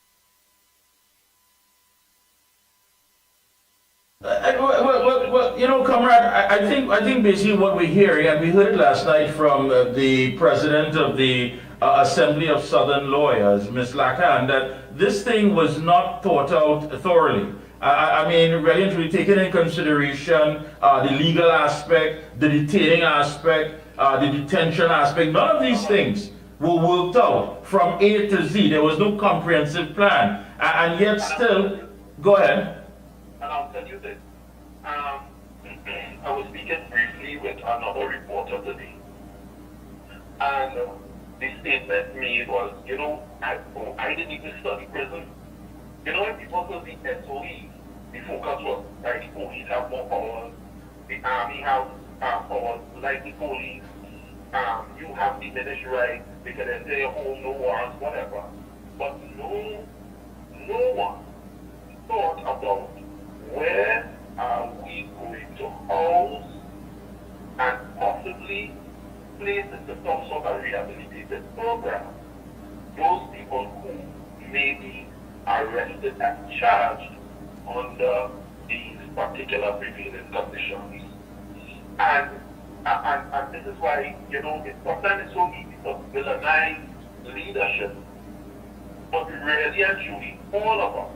Speaker 1: I think basically what we're hearing, and we heard it last night from the president of the Assembly of Southern Lawyers, Ms. Lacan, that this thing was not thought out thoroughly. I mean, really and truly taking in consideration the legal aspect, the detaining aspect, the detention aspect, none of these things were worked out from A to Z. There was no comprehensive plan. And yet still, go ahead.
Speaker 2: And I'll tell you this. I was speaking briefly with another reporter today. And the statement made was, you know, I didn't even study prison. You know, when people say the SOE, the focus was like the police have more powers, the army have powers, like the police, you have diminished rights, they can enter your home, no warrants, whatever. But no one thought about where are we going to house and possibly place in the some sort of rehabilitated program those people who may be arrested and charged under these particular prevailing conditions. And this is why, you know, it's sometimes so easy to villainize leadership. But really and truly, all of us,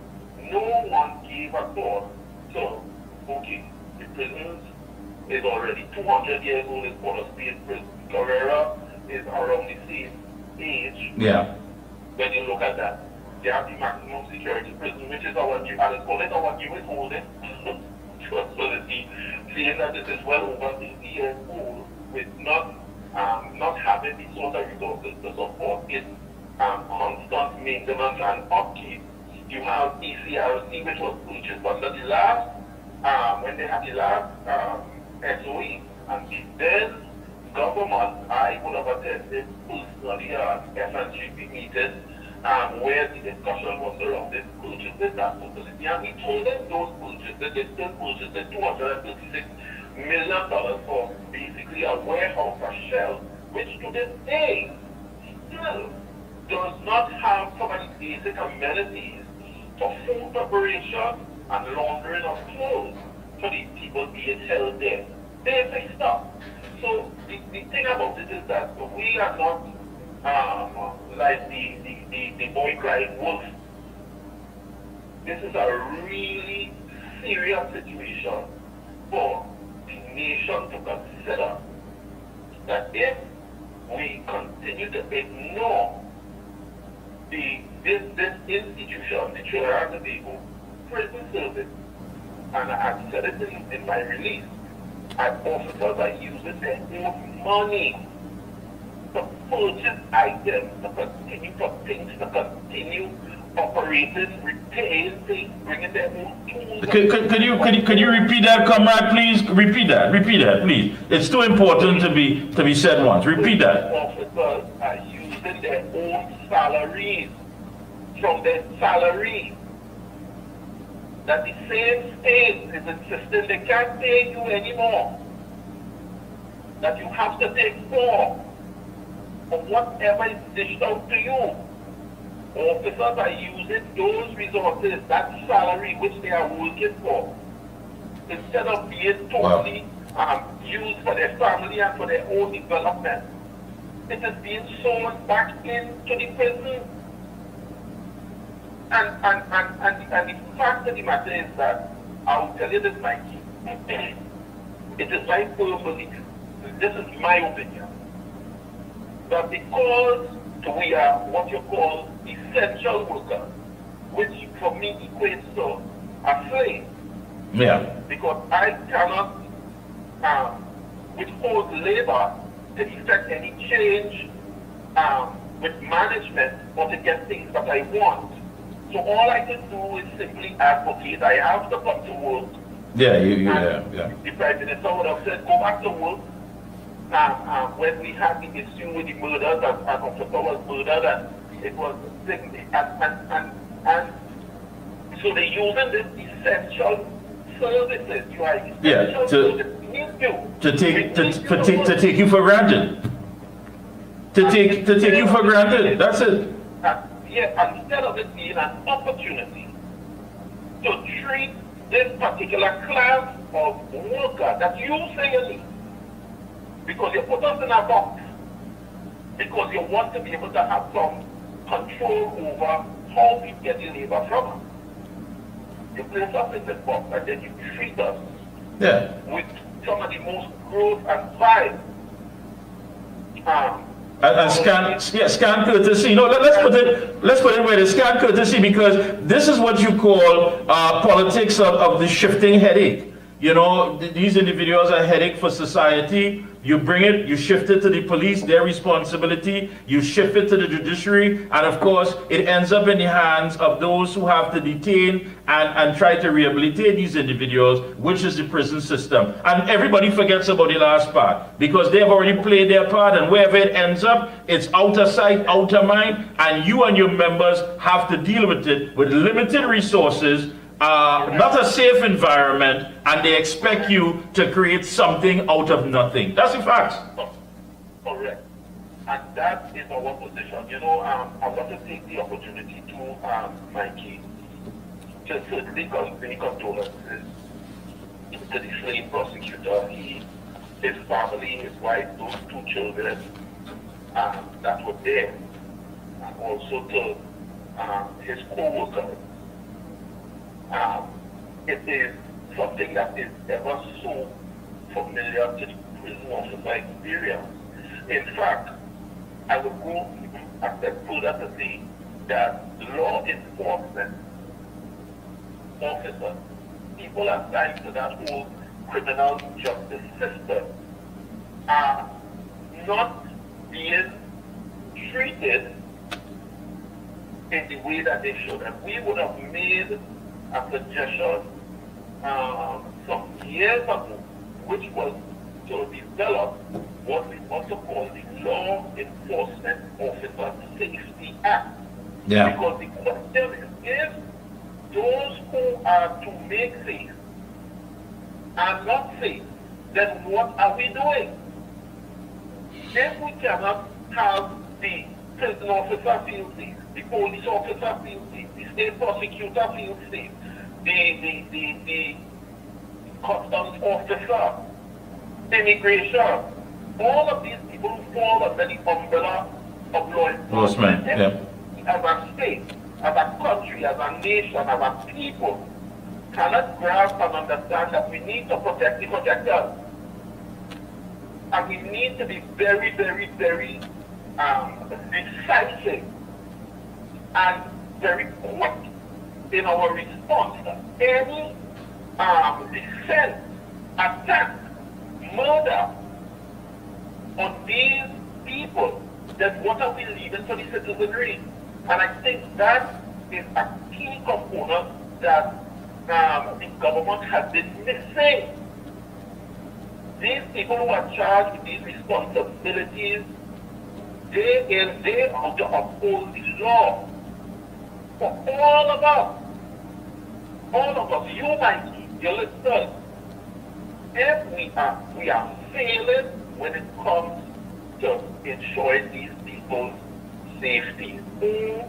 Speaker 2: no one gave a thought. So, okay, the prisons is already 200 years old, it's Port of State prison. Carrera is around the same age.
Speaker 1: Yeah.
Speaker 2: When you look at that, they have the maximum security prison, which is our new, and it's called it our newest holding facility, saying that this is well over 50 years old with not having the sort of resources to support its constant maintenance and upkeep. You have ECRC, which was purchased under the last, when they had the last SOE, and the then government, I would have attended personally FNGP meeting where the discussion was surrounding purchases that facility, and we told them those purchases, they still purchased $236 million for basically a warehouse, a shell, which to this day still does not have some of the basic amenities for food preparation and laundering of clothes for the people being held there. Basic stuff. So the thing about it is that we are not like the boy crying wolf. This is a really serious situation for the nation to consider that if we continue to ignore this institution, the Trinidad and Tobago prison service, and I said it in my release, and officers are using their own money to purchase items, to continue for things, to continue operating, repairing things, bringing their own tools.
Speaker 1: Could you repeat that, comrade, please? Repeat that, please. It's too important to be said once. Repeat that.
Speaker 2: Officers are using their own salaries, from their salaries, that the same state is insisting they can't pay you anymore, that you have to take for whatever is dished out to you. Officers are using those resources, that salary which they are working for, instead of being totally used for their family and for their own development. It is being sold back into the prison. And the fact of the matter is that, I will tell you this, Mikey, it is my firm belief, this is my opinion, that because we are what you call essential workers, which for me equates to a slave.
Speaker 1: Yeah.
Speaker 2: Because I cannot withhold labor to effect any change with management or to get things that I want. So all I can do is simply advocate. I have to come to work.
Speaker 1: Yeah.
Speaker 2: The Prime Minister would have said, go back to work. When we had the issue with the murders and Officer was murdered, and it was and so they're using this essential services. You are essential services.
Speaker 1: To take you for granted. To take you for granted. That's it.
Speaker 2: Yeah, instead of it being an opportunity to treat this particular class of worker that you say you need. Because you put us in a box. Because you want to be able to have some control over how we get the labor from us. You place us in the box and then you treat us with some of the most gross and vile
Speaker 1: and scan courtesy. You know, let's put it where the scan courtesy, because this is what you call politics of the shifting headache. You know, these individuals are a headache for society. You bring it, you shift it to the police, their responsibility, you shift it to the judiciary, and of course, it ends up in the hands of those who have to detain and try to rehabilitate these individuals, which is the prison system. And everybody forgets about the last part, because they have already played their part, and wherever it ends up, it's out of sight, out of mind, and you and your members have to deal with it with limited resources, not a safe environment, and they expect you to create something out of nothing. That's the facts.
Speaker 2: Correct. And that is our position. You know, I want to take the opportunity to, Mikey, to certainly convey condolences to the slain prosecutor, his family, his wife, those 2 children that were there, and also to his co-workers. It is something that is ever so familiar to the prison officer experience. In fact, I would go a step further to say that law enforcement officers, people assigned to that whole criminal justice system, are not being treated in the way that they should. And we would have made a suggestion some years ago, which was to develop what we also call the Law Enforcement Officer Safety Act.
Speaker 1: Yeah.
Speaker 2: Because the question is, if those who are to make safe are not safe, then what are we doing? If we cannot have the prison officer feel safe, the police officer feel safe, the state prosecutor feel safe, the customs officer, immigration, all of these people who fall under the umbrella of law enforcement, as a state, as a country, as a nation, as a people, cannot grasp and understand that we need to protect the protectors. And we need to be very, very, very decisive and very quick in our response to any dissent, attack, murder on these people. Then what are we leaving for the citizenry? And I think that is a key component that the government has been missing. These people who are charged with these responsibilities, day in, day out, to uphold the law for all of us. All of us, you, Mikey, your listeners. If we are failing when it comes to ensuring these people's safety. Who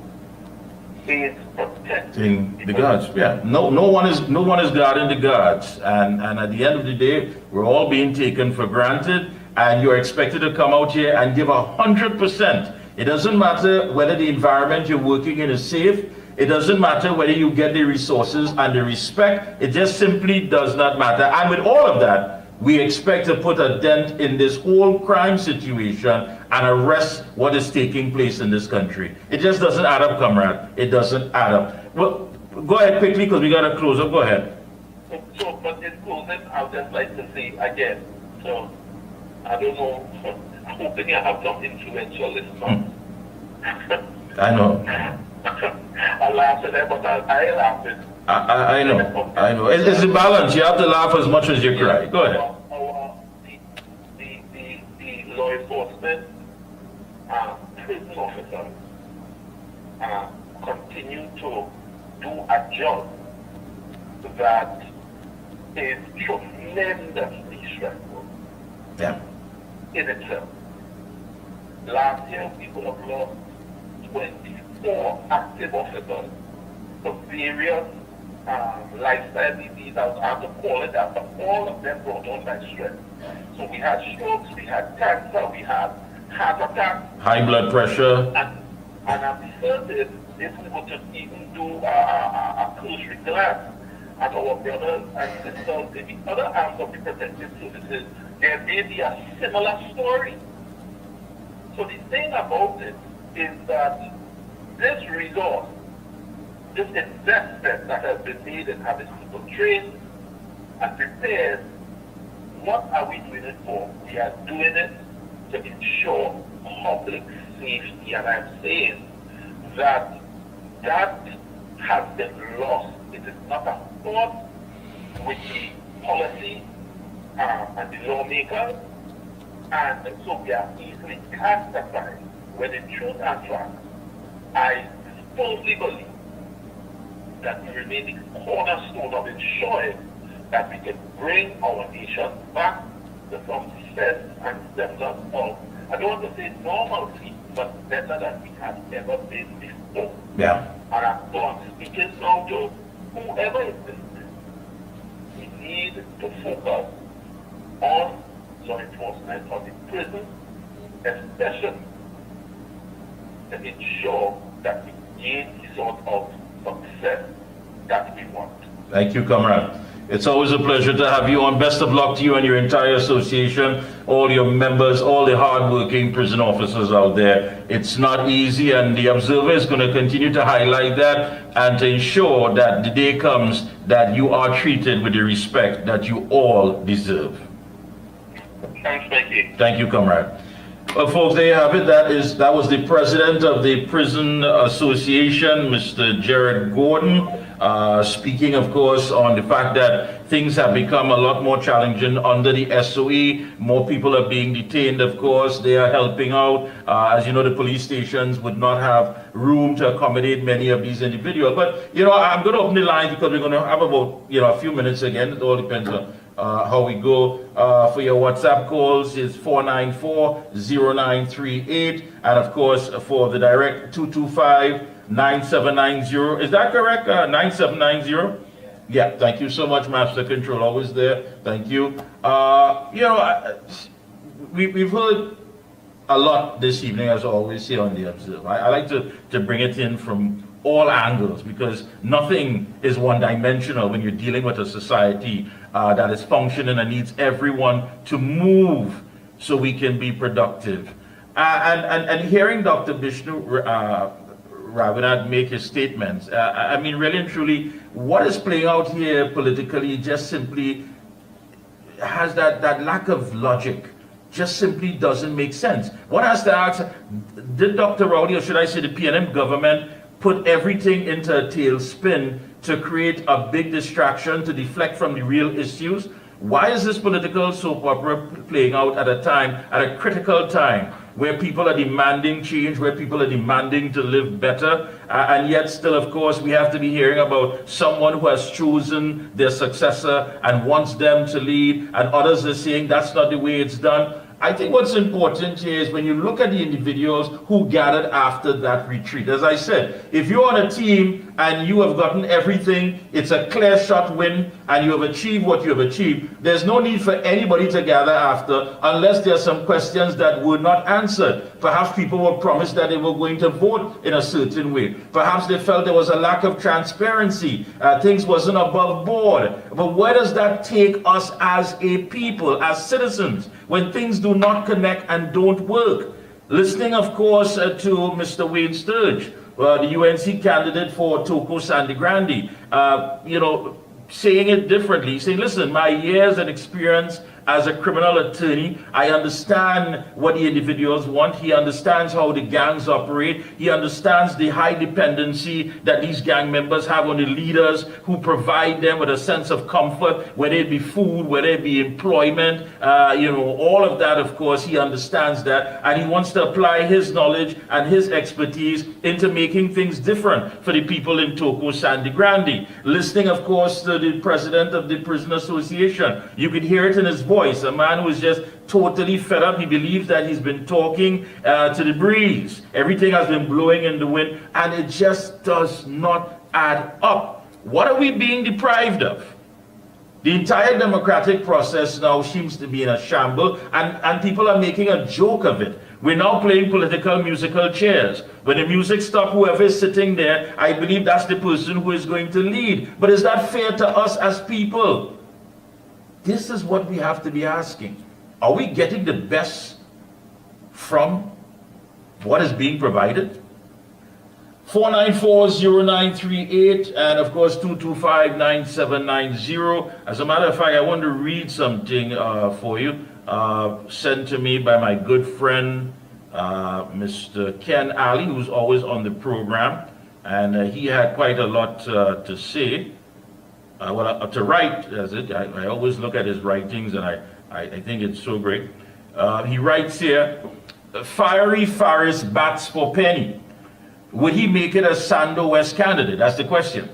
Speaker 2: is protecting
Speaker 1: the guards? Yeah, no one is guarding the guards, and at the end of the day, we're all being taken for granted, and you're expected to come out here and give 100%. It doesn't matter whether the environment you're working in is safe. It doesn't matter whether you get the resources and the respect. It just simply does not matter. And with all of that, we expect to put a dent in this whole crime situation and arrest what is taking place in this country. It just doesn't add up, comrade. It doesn't add up. Well, go ahead quickly, because we got to close up. Go ahead.
Speaker 2: So, but in closing, I would just like to say again, so, I don't know, I'm hoping you have some influential listeners.
Speaker 1: I know.
Speaker 2: I laugh at that, but I laugh at it.
Speaker 1: I know. It's a balance. You have to laugh as much as you cry. Go ahead.
Speaker 2: The law enforcement prison officers continue to do a job that is tremendously stressful in itself. Last year, we would have lost 24 active officers for various lifestyle disease, I have to call it that, but all of them brought on by stress. So we had strokes, we had cancer, we had heart attacks.
Speaker 1: High blood pressure.
Speaker 2: And I'm certain if we were to even do a cursory glance at our brothers and sisters in the other arms of the protective services, there may be a similar story. So the thing about it is that this resource, this investment that has been made in having people trained and prepared, what are we doing it for? We are doing it to ensure public safety, and I'm saying that has been lost. It is not a thought with the policy and the lawmakers, and so we are easily cast aside. When in truth and fact, I firmly believe that we remain the cornerstone of ensuring that we can bring our nation back to some sense and semblance of, I don't want to say normalcy, but better than we have ever been before.
Speaker 1: Yeah.
Speaker 2: And I'm speaking now to whoever is listening. We need to focus on law enforcement of the prison, especially to ensure that we gain the sort of success that we want.
Speaker 1: Thank you, comrade. It's always a pleasure to have you on. Best of luck to you and your entire association, all your members, all the hard-working prison officers out there. It's not easy, and the Observer is going to continue to highlight that and to ensure that the day comes that you are treated with the respect that you all deserve.
Speaker 2: Thanks, Mikey.
Speaker 1: Thank you, comrade. Well, folks, there you have it. That was the president of the Prison Association, Mr. Jared Gordon, speaking, of course, on the fact that things have become a lot more challenging under the SOE. More people are being detained, of course. They are helping out. As you know, the police stations would not have room to accommodate many of these individuals. But, I'm going to open the line because we're going to have about, a few minutes again. It all depends on how we go. For your WhatsApp calls is 494-0938, and of course for the direct 225-9790. Is that correct? 9790? Yeah, thank you so much, Master Control. Always there. Thank you. We've heard a lot this evening, as always, here on The Observer. I like to bring it in from all angles, because nothing is one-dimensional when you're dealing with a society that is functioning and needs everyone to move so we can be productive. And hearing Dr. Vishnu Raghunath make his statements, I mean, really and truly, what is playing out here politically just simply has that lack of logic. Just simply doesn't make sense. One has to ask, did Dr. Rowley, or should I say the PNM government, put everything into a tailspin to create a big distraction, to deflect from the real issues? Why is this political soap opera playing out at a critical time, where people are demanding change, where people are demanding to live better, and yet still, of course, we have to be hearing about someone who has chosen their successor and wants them to lead, and others are saying that's not the way it's done. I think what's important here is when you look at the individuals who gathered after that retreat. As I said, if you're on a team and you have gotten everything, it's a clear shot win, and you have achieved what you have achieved, there's no need for anybody to gather after unless there are some questions that were not answered. Perhaps people were promised that they were going to vote in a certain way. Perhaps they felt there was a lack of transparency. Things wasn't above board. But where does that take us as a people, as citizens, when things do not connect and don't work? Listening, of course, to Mr. Wayne Sturge, the UNC candidate for Toko Sandy Grande, saying it differently, saying, listen, my years and experience as a criminal attorney, I understand what the individuals want. He understands how the gangs operate. He understands the high dependency that these gang members have on the leaders who provide them with a sense of comfort, whether it be food, whether it be employment, all of that, of course, he understands that, and he wants to apply his knowledge and his expertise into making things different for the people in Toko Sandy Grande. Listening, of course, to the president of the Prison Association, you could hear it in his voice, a man who is just totally fed up. He believes that he's been talking to the breeze. Everything has been blowing in the wind, and it just does not add up. What are we being deprived of? The entire democratic process now seems to be in a shamble, and people are making a joke of it. We're now playing political musical chairs. When the music stops, whoever is sitting there, I believe that's the person who is going to lead. But is that fair to us as people? This is what we have to be asking. Are we getting the best from what is being provided? 4940938 and of course 2259790. As a matter of fact, I want to read something for you sent to me by my good friend Mr. Ken Ali, who's always on the program, and he had quite a lot to say, to write. I always look at his writings and I think it's so great. He writes here, "Fiery Faris bats for penny. Would he make it a Sando West candidate?" That's the question.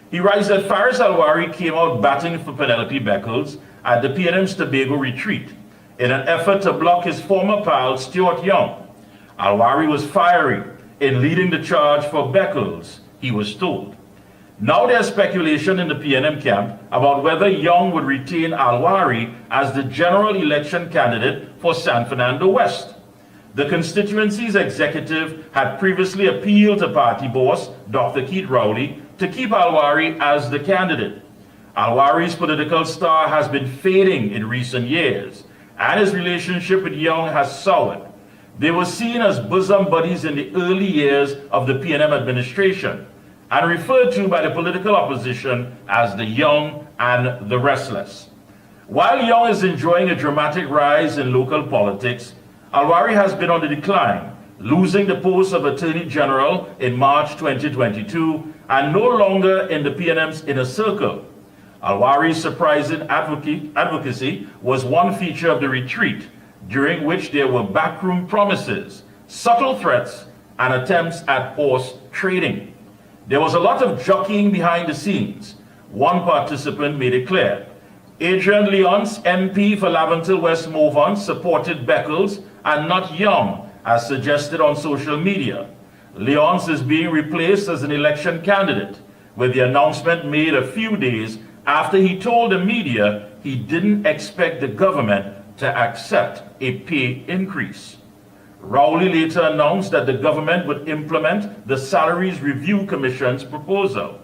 Speaker 1: He writes that Faris Alwari came out batting for Penelope Beckles at the PNM's Tobago retreat in an effort to block his former pal Stuart Young. Alwari was fiery in leading the charge for Beckles, he was told. Now there's speculation in the PNM camp about whether Young would retain Alwari as the general election candidate for San Fernando West. The constituency's executive had previously appealed to party boss Dr. Keith Rowley to keep Alwari as the candidate. Alwari's political star has been fading in recent years, and his relationship with Young has soured. They were seen as bosom buddies in the early years of the PNM administration, and referred to by the political opposition as the Young and the Restless. While Young is enjoying a dramatic rise in local politics, Alwari has been on the decline, losing the post of Attorney General in March 2022 and no longer in the PNM's inner circle. Alwari's surprising advocacy was one feature of the retreat, during which there were backroom promises, subtle threats, and attempts at horse trading. There was a lot of jockeying behind the scenes. One participant made it clear. Adrian Leonce, MP for Laventille West Morvant, supported Beckles and not Young, as suggested on social media. Leonce is being replaced as an election candidate, with the announcement made a few days after he told the media he didn't expect the government to accept a pay increase. Rowley later announced that the government would implement the Salaries Review Commission's proposal.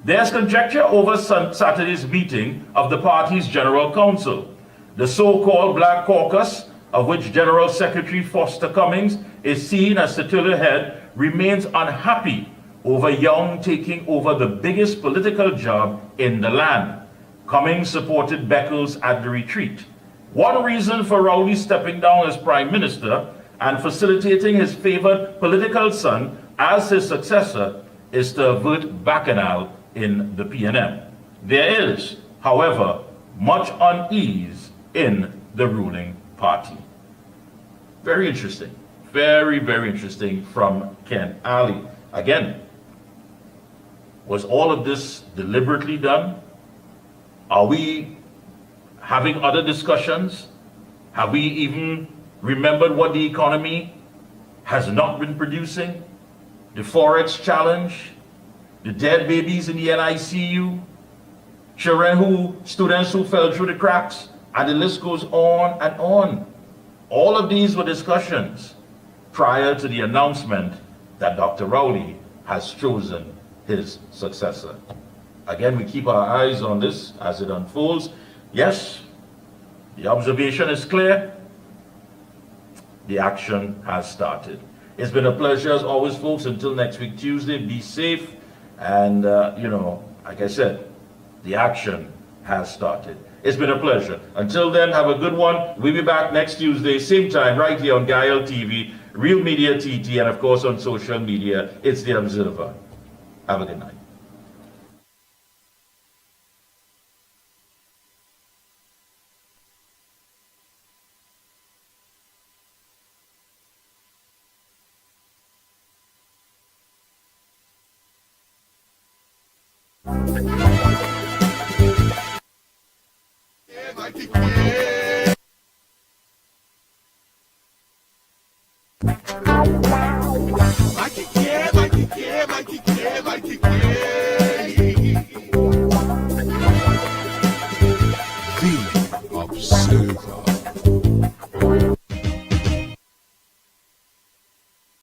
Speaker 1: There's conjecture over Saturday's meeting of the party's General Council. The so-called Black Caucus, of which General Secretary Foster Cummings is seen as the head, remains unhappy over Young taking over the biggest political job in the land. Cummings supported Beckles at the retreat. One reason for Rowley stepping down as Prime Minister and facilitating his favored political son as his successor is to avert bacchanal in the PNM. There is, however, much unease in the ruling party. Very interesting. Very, very interesting from Ken Ali. Again, was all of this deliberately done? Are we having other discussions? Have we even remembered what the economy has not been producing? The Forex challenge, the dead babies in the NICU, students who fell through the cracks, and the list goes on and on. All of these were discussions prior to the announcement that Dr. Rowley has chosen his successor. Again, we keep our eyes on this as it unfolds. Yes, the observation is clear. The action has started. It's been a pleasure as always, folks. Until next week, Tuesday, be safe. And, like I said, the action has started. It's been a pleasure. Until then, have a good one. We'll be back next Tuesday, same time, right here on Gael TV, Real Media TT, and of course on social media. It's The Observer. Have a good night.
Speaker 12: Mikey,